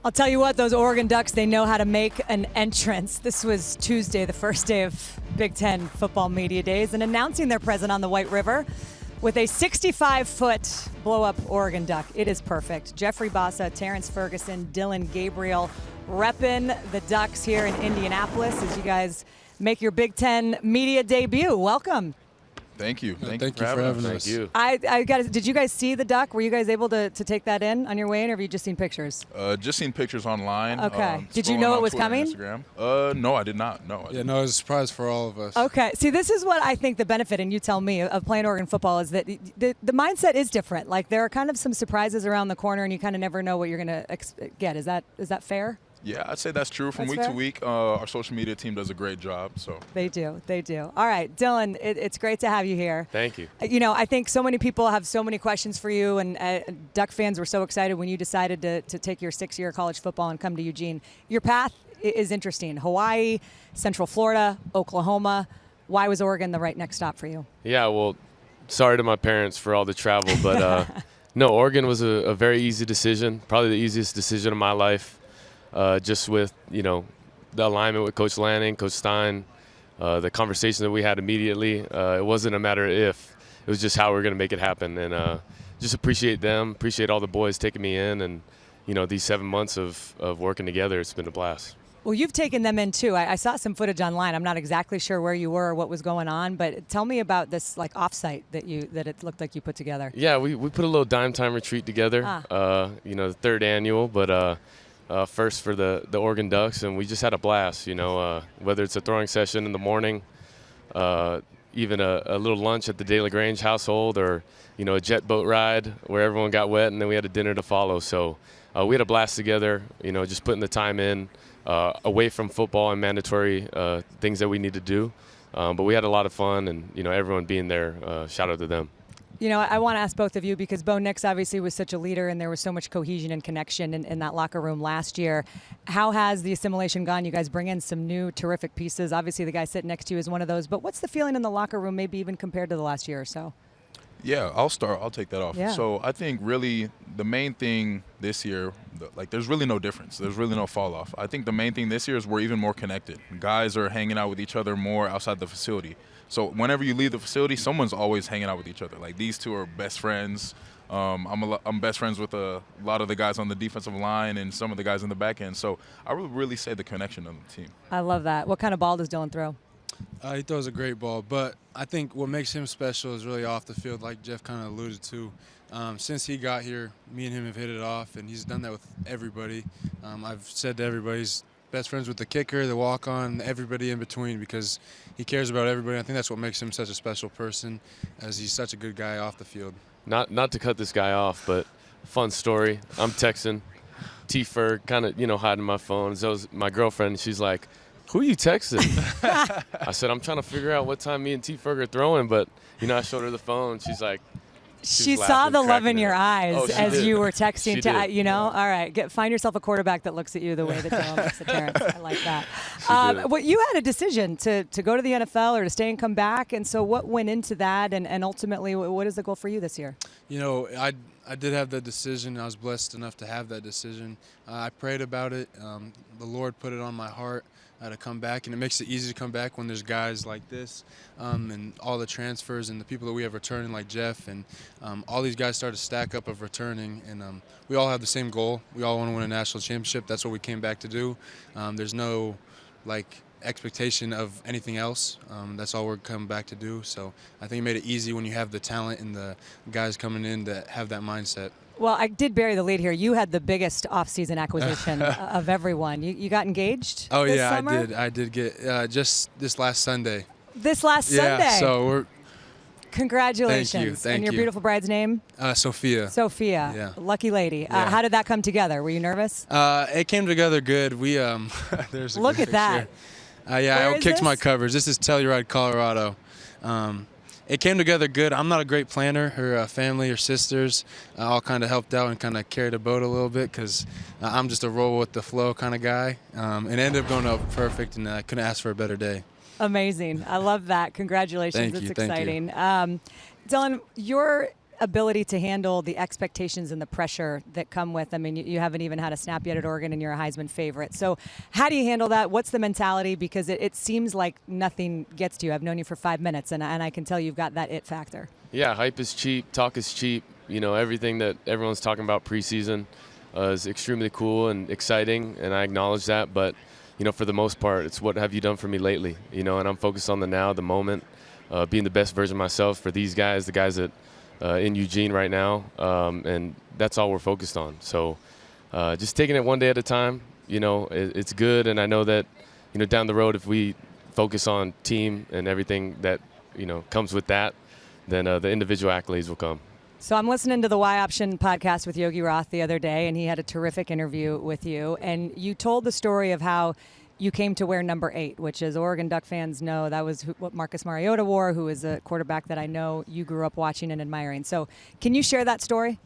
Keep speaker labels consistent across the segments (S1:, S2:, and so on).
S1: I'll tell you what, those Oregon Ducks, they know how to make an entrance. This was Tuesday, the first day of Big Ten Football Media Days, and announcing their presence on the White River with a 65-foot blow-up Oregon Duck. It is perfect. Jeffrey Bassa, Terrance Ferguson, Dillon Gabriel repping the Ducks here in Indianapolis as you guys make your Big Ten Media debut. Welcome.
S2: Thank you.
S3: Thank you for having us.
S2: Thank you.
S1: Did you guys see the duck? Were you guys able to take that in on your way in, or have you just seen pictures?
S2: Just seen pictures online.
S1: Okay. Did you know it was coming?
S2: No, I did not. No.
S3: It was a surprise for all of us.
S1: Okay. See, this is what I think the benefit, and you tell me, of playing Oregon football is that the mindset is different. Like, there are kind of some surprises around the corner, and you kind of never know what you're going to get. Is that fair?
S2: Yeah, I'd say that's true. From week to week, our social media team does a great job. So
S1: They do. All right, Dillon, it's great to have you here.
S4: Thank you.
S1: You know, I think so many people have so many questions for you, and Duck fans were so excited when you decided to take your 6-year college football and come to Eugene. Your path is interesting. Hawaii, Central Florida, Oklahoma. Why was Oregon the right next stop for you?
S4: Yeah, well, sorry to my parents for all the travel, but no, Oregon was a very easy decision, probably the easiest decision of my life. Just with, the alignment with Coach Lanning, Coach Stein, the conversation that we had immediately. It wasn't a matter of if. It was just how we're going to make it happen. And just appreciate them, appreciate all the boys taking me in. And, these 7 months of working together, it's been a blast.
S1: Well, you've taken them in, too. I saw some footage online. I'm not exactly sure where you were or what was going on, but tell me about this, offsite that it looked like you put together. Yeah,
S4: we put a little dime time retreat together, the third annual, but first for the Oregon Ducks, and we just had a blast, whether it's a throwing session in the morning, even a little lunch at the De La Grange household, or, a jet boat ride where everyone got wet, and then we had a dinner to follow. So we had a blast together, just putting the time in, away from football and mandatory things that we need to do. But we had a lot of fun, and, everyone being there, shout out to them.
S1: I want to ask both of you, because Bo Nix obviously was such a leader and there was so much cohesion and connection in that locker room last year. How has the assimilation gone? You guys bring in some new terrific pieces. Obviously, the guy sitting next to you is one of those. But what's the feeling in the locker room, maybe even compared to the last year or so?
S2: Yeah, I'll start. I'll take that off.
S1: Yeah.
S2: So I think really the main thing this year, there's really no difference. There's really no fall off. I think the main thing this year is we're even more connected. Guys are hanging out with each other more outside the facility. So whenever you leave the facility, someone's always hanging out with each other. Like, these two are best friends. I'm best friends with a lot of the guys on the defensive line and some of the guys in the back end. So I would really say the connection of the team.
S1: I love that. What kind of ball does Dillon throw?
S3: He throws a great ball, but I think what makes him special is really off the field, like Jeff kind of alluded to. Since he got here, me and him have hit it off, and he's done that with everybody. I've said to everybody, he's best friends with the kicker, the walk-on, everybody in between, because he cares about everybody. I think that's what makes him such a special person, as he's such a good guy off the field.
S4: Not to cut this guy off, but fun story. I'm texting T-Ferg, kind of, hiding my phone. So my girlfriend, she's like, "Who are you texting?" I said, "I'm trying to figure out what time me and T-Ferg are throwing," but, I showed her the phone. She's like,
S1: She saw the love in your eyes as you were texting. All right, find yourself a quarterback that looks at you the way that Dillon looks at Terrance. I like that. Well, you had a decision to go to the NFL or to stay and come back, and so what went into that, and ultimately, what is the goal for you this year?
S3: I did have that decision. I was blessed enough to have that decision. I prayed about it. The Lord put it on my heart to come back, and it makes it easy to come back when there's guys like this and all the transfers and the people that we have returning like Jeff, and all these guys started to stack up of returning, and we all have the same goal. We all want to win a national championship. That's what we came back to do. There's no expectation of anything else. That's all we're coming back to do. So I think it made it easy when you have the talent and the guys coming in that have that mindset.
S1: Well, I did bury the lead here. You had the biggest off-season acquisition of everyone. You got engaged this summer?
S3: I did get just this last Sunday.
S1: This last Sunday?
S3: Yeah, so we're...
S1: Congratulations.
S3: Thank you.
S1: And your beautiful bride's name?
S3: Sophia.
S1: Sophia.
S3: Yeah.
S1: Lucky lady.
S3: Yeah.
S1: How did that come together? Were you nervous?
S3: It came together good. We there's a
S1: Look
S3: good
S1: at that.
S3: I kicked my coverage. This is Telluride, Colorado. It came together good. I'm not a great planner. Her family, her sisters, all kind of helped out and kind of carried the boat a little bit, because I'm just a roll with the flow kind of guy. It ended up going out perfect, and I couldn't ask for a better day.
S1: Amazing. I love that. Congratulations.
S3: Thank you.
S1: It's exciting. Dillon, your ability to handle the expectations and the pressure that come with, I mean, you haven't even had a snap yet at Oregon and you're a Heisman favorite. So how do you handle that? What's the mentality? Because it seems like nothing gets to you. I've known you for 5 minutes, and I can tell you've got that it factor.
S4: Yeah, hype is cheap, talk is cheap. You know, everything that everyone's talking about preseason is extremely cool and exciting, and I acknowledge that. But, you know, for the most part, it's what have you done for me lately? You know, and I'm focused on the now, the moment, being the best version of myself for these guys, the guys that in Eugene right now, and that's all we're focused on. So just taking it one day at a time, you know, it's good, and I know that, you know, down the road if we focus on team and everything that, you know, comes with that, then the individual accolades will come.
S1: So I'm listening to the Y Option podcast with Yogi Roth the other day, and he had a terrific interview with you, and you told the story of how you came to wear number 8, which, as Oregon Duck fans know, that was what Marcus Mariota wore, who is a quarterback that I know you grew up watching and admiring. So can you share that story?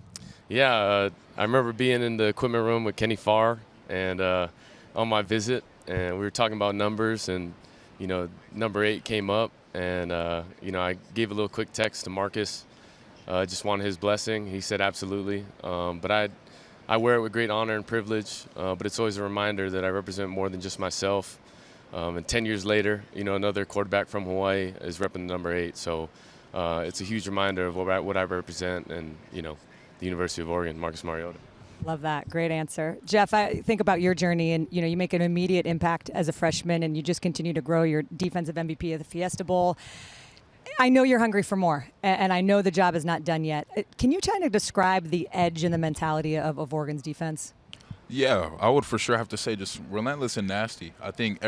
S4: Yeah, I remember being in the equipment room with Kenny Farr and on my visit, and we were talking about numbers, and, you know, number 8 came up, and, you know, I gave a little quick text to Marcus, just wanted his blessing. He said absolutely, but I wear it with great honor and privilege, but it's always a reminder that I represent more than just myself. And 10 years later, you know, another quarterback from Hawaii is repping number 8. So it's a huge reminder of what I represent and, you know, the University of Oregon, Marcus Mariota.
S1: Love that. Great answer. Jeff, I think about your journey, and, you know, you make an immediate impact as a freshman, and you just continue to grow. Your defensive MVP of the Fiesta Bowl. I know you're hungry for more, and I know the job is not done yet. Can you try to describe the edge and the mentality of Oregon's defense?
S2: Yeah, I would for sure have to say just relentless and nasty. I think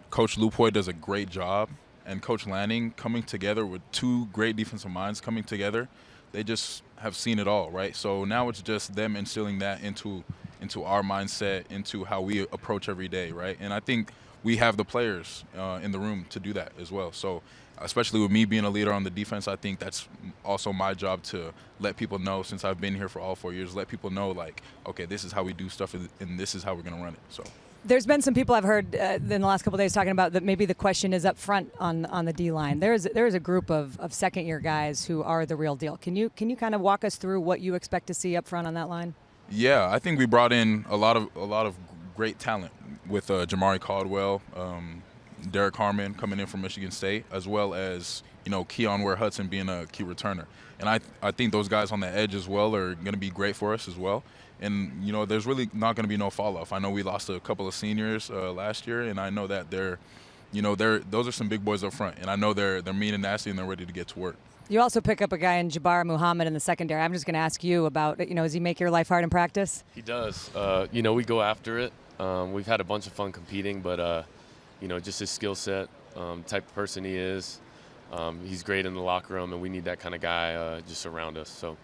S2: Coach Lupoy does a great job, and Coach Lanning coming together with 2 great defensive minds coming together. They just have seen it all, right? So now it's just them instilling that into our mindset, into how we approach every day, right? And I think we have the players in the room to do that as well. So especially with me being a leader on the defense, I think that's also my job to let people know, since I've been here for all 4 years, let people know, like, okay, this is how we do stuff, and this is how we're going to run it. So
S1: there's been some people I've heard in the last couple of days talking about that maybe the question is up front on the D-line. There is a group of second-year guys who are the real deal. Can you kind of walk us through what you expect to see up front on that line? Yeah,
S2: I think we brought in a lot of great talent with Jamari Caldwell, Derek Harmon coming in from Michigan State, as well as, you know, Keon Ware-Hudson being a key returner. And I think those guys on the edge as well are going to be great for us as well. And, you know, there's really not going to be no fall-off. I know we lost a couple of seniors last year, and I know that those are some big boys up front. And I know they're mean and nasty, and they're ready to get to work.
S1: You also pick up a guy in Jabbar Muhammad in the secondary. I'm just going to ask you about, you know, does he make your life hard in practice?
S4: He does. You know, we go after it. We've had a bunch of fun competing, but, you know, just his skill set, type of person he is. He's great in the locker room, and we need that kind of guy just around us. So.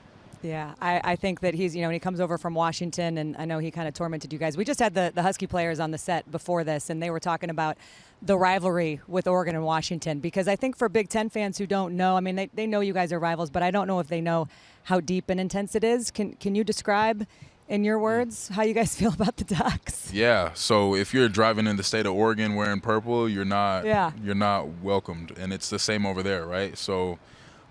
S1: Yeah, I think that he's, you know, when he comes over from Washington, and I know he kind of tormented you guys. We just had the Husky players on the set before this, and they were talking about the rivalry with Oregon and Washington, because I think for Big Ten fans who don't know, I mean, they know you guys are rivals, but I don't know if they know how deep and intense it is. Can you describe, in your words, how you guys feel about the Ducks?
S2: Yeah, so if you're driving in the state of Oregon wearing purple, you're not welcomed, and it's the same over there, right? So,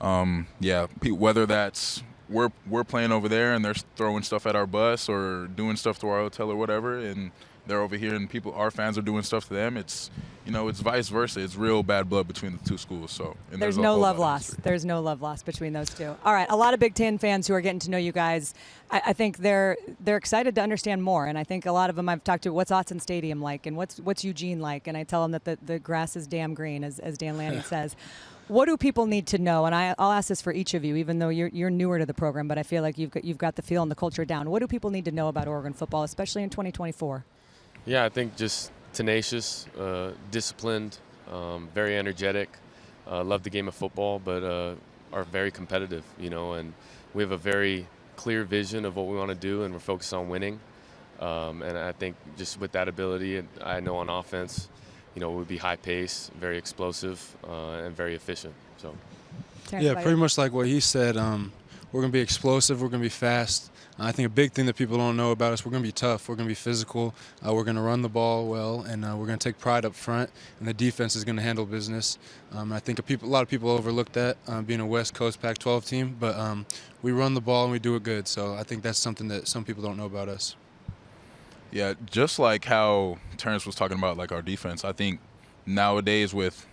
S2: whether that's we're playing over there and they're throwing stuff at our bus or doing stuff to our hotel or whatever, and they're over here and our fans are doing stuff to them, it's, you know, it's vice versa. It's real bad blood between the 2 schools. So
S1: there's no love lost. There's no love lost between those 2. All right, a lot of Big Ten fans who are getting to know you guys, I think they're excited to understand more, and I think a lot of them I've talked to, what's Autzen Stadium like, and what's Eugene like, and I tell them that the grass is damn green, as Dan Lanning says. What do people need to know? And I'll ask this for each of you, even though you're newer to the program, but I feel like you've got the feel and the culture down. What do people need to know about Oregon football, especially in 2024?
S4: Yeah, I think just tenacious, disciplined, very energetic, love the game of football, but are very competitive, you know, and we have a very clear vision of what we want to do, and we're focused on winning. And I think just with that ability, I know on offense, you know, it would be high pace, very explosive, and very efficient. So,
S3: yeah, pretty much like what he said. We're going to be explosive. We're going to be fast. I think a big thing that people don't know about us, we're going to be tough. We're going to be physical. We're going to run the ball well, and we're going to take pride up front, and the defense is going to handle business. I think a lot of people overlook that, being a West Coast Pac-12 team, but we run the ball and we do it good. So I think that's something that some people don't know about us.
S2: Yeah, just like how Terrance was talking about, like our defense, I think nowadays with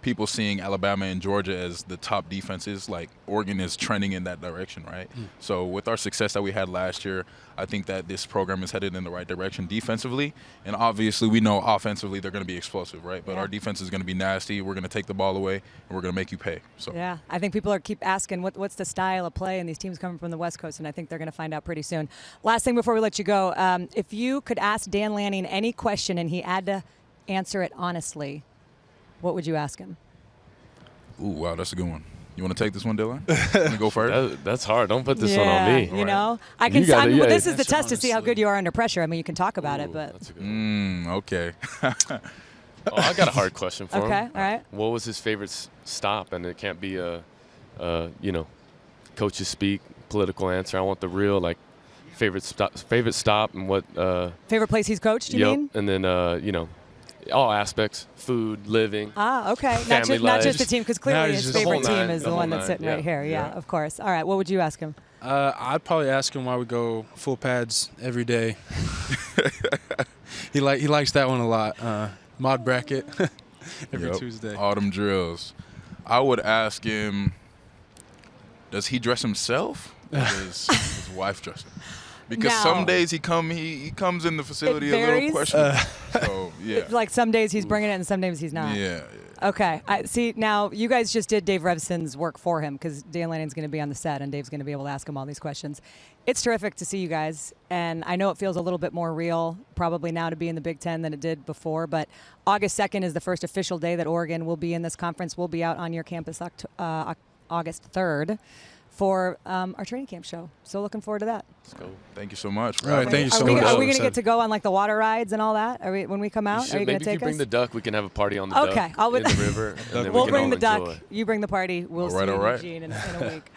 S2: people seeing Alabama and Georgia as the top defenses, like Oregon is trending in that direction, right? So with our success that we had last year, I think that this program is headed in the right direction defensively. And obviously we know offensively they're going to be explosive, right? But our defense is going to be nasty. We're going to take the ball away, and we're going to make you pay. So
S1: yeah, I think people keep asking what's the style of play, and these teams coming from the West Coast, and I think they're going to find out pretty soon. Last thing before we let you go, if you could ask Dan Lanning any question and he had to answer it honestly, what would you ask him?
S2: Ooh, wow, that's a good one. You want to take this one, Dillon? You want to go first?
S4: That's hard. Don't put this one on me.
S1: You know, I can. Well, this is the test to see how good you are under pressure. I mean, you can talk about it, but.
S4: That's a good one.
S2: Okay.
S4: I got a hard question for him.
S1: Okay, all right.
S4: What was his favorite stop? And it can't be coaches speak, political answer. I want the real, like, favorite stop and what.
S1: Favorite place he's coached, you mean?
S4: And then, all aspects, food, living.
S1: Okay. Not just the team, because clearly his favorite team is the one that's sitting right here. Yeah, of course. All right, what would you ask him?
S3: I'd probably ask him why we go full pads every day. He likes that one a lot. Mod bracket every Tuesday.
S2: Autumn drills. I would ask him, does he dress himself or does his wife dress him? Because some days he comes in the facility a little questionable. So, yeah.
S1: Like some days he's bringing it and some days he's not.
S2: Yeah.
S1: Okay. See, now you guys just did Dave Revson's work for him because Dan Lanning's going to be on the set and Dave's going to be able to ask him all these questions. It's terrific to see you guys, and I know it feels a little bit more real probably now to be in the Big Ten than it did before, but August 2nd is the first official day that Oregon will be in this conference. We'll be out on your campus August 3rd. For our training camp show. So looking forward to that.
S2: Let's go. Thank you so much.
S3: All right, thank you so much.
S1: Are we going to get to go on like the water rides and all that? When we come out? Are you going to take us?
S4: Maybe if you bring the duck, we can have a party on the duck in the river.
S1: We'll bring the duck. You bring the party. We'll see you in Eugene in a week.